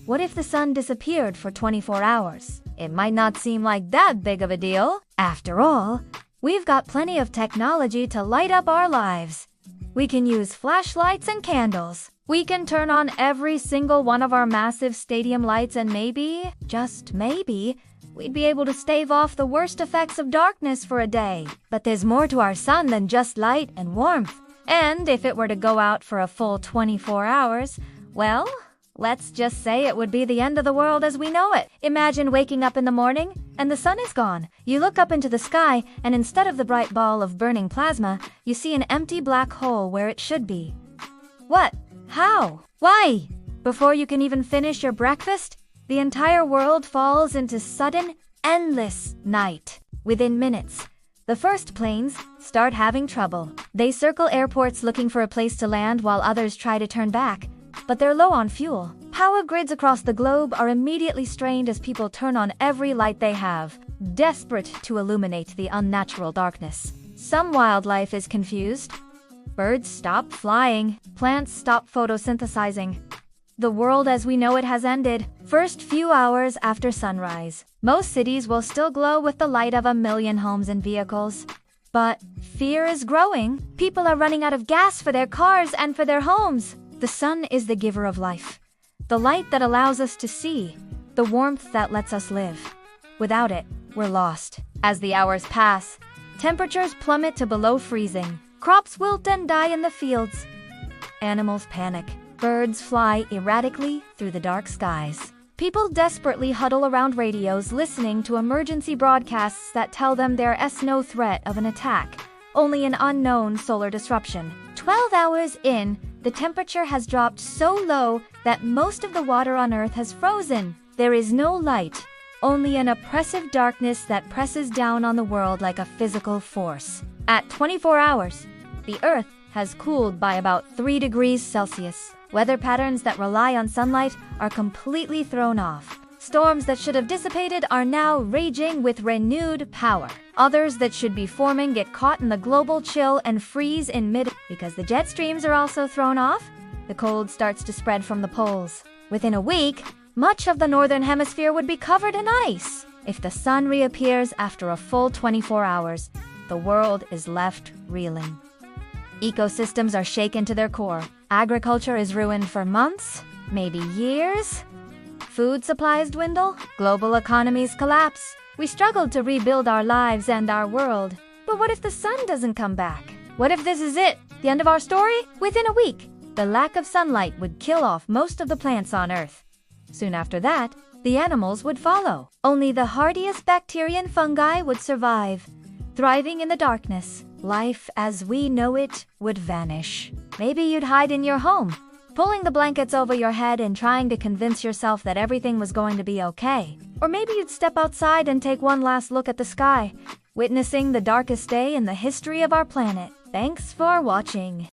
What if the sun disappeared for 24 hours? It might not seem like that big of a deal. After all, we've got plenty of technology to light up our lives. We can use flashlights and candles. We can turn on every single one of our massive stadium lights and maybe, just maybe, we'd be able to stave off the worst effects of darkness for a day. But there's more to our sun than just light and warmth. And if it were to go out for a full 24 hours, well, let's just say it would be the end of the world as we know it. Imagine waking up in the morning and the sun is gone. You look up into the sky and instead of the bright ball of burning plasma, you see an empty black hole where it should be. What? How? Why? Before you can even finish your breakfast, the entire world falls into sudden, endless night. Within minutes, the first planes start having trouble. They circle airports looking for a place to land while others try to turn back. But they're low on fuel. Power grids across the globe are immediately strained as people turn on every light they have, desperate to illuminate the unnatural darkness. Some wildlife is confused. Birds stop flying. Plants stop photosynthesizing. The world as we know it has ended. First few hours after sunrise, most cities will still glow with the light of 1 million homes and vehicles. But fear is growing. People are running out of gas for their cars and for their homes. The sun is the giver of life, the light that allows us to see, the warmth that lets us live. Without it, we're lost. As the hours pass, temperatures plummet to below freezing. Crops wilt and die in the fields. Animals panic. Birds fly erratically through the dark skies. People desperately huddle around radios listening to emergency broadcasts that tell them there is no threat of an attack, only an unknown solar disruption. 12 hours in, the temperature has dropped so low that most of the water on Earth has frozen. There is no light, only an oppressive darkness that presses down on the world like a physical force. At 24 hours, the Earth has cooled by about 3 degrees Celsius. Weather patterns that rely on sunlight are completely thrown off. Storms that should have dissipated are now raging with renewed power. Others that should be forming get caught in the global chill and freeze in mid. Because the jet streams are also thrown off, the cold starts to spread from the poles. Within a week, much of the northern hemisphere would be covered in ice. If the sun reappears after a full 24 hours, the world is left reeling. Ecosystems are shaken to their core. Agriculture is ruined for months, maybe years. Food supplies dwindle, global economies collapse. We struggled to rebuild our lives and our world. But what if the sun doesn't come back? What if this is it? The end of our story? Within a week, the lack of sunlight would kill off most of the plants on Earth. Soon after that, the animals would follow. Only the hardiest bacteria and fungi would survive. Thriving in the darkness, life as we know it would vanish. Maybe you'd hide in your home, pulling the blankets over your head and trying to convince yourself that everything was going to be okay. Or maybe you'd step outside and take one last look at the sky, witnessing the darkest day in the history of our planet. Thanks for watching.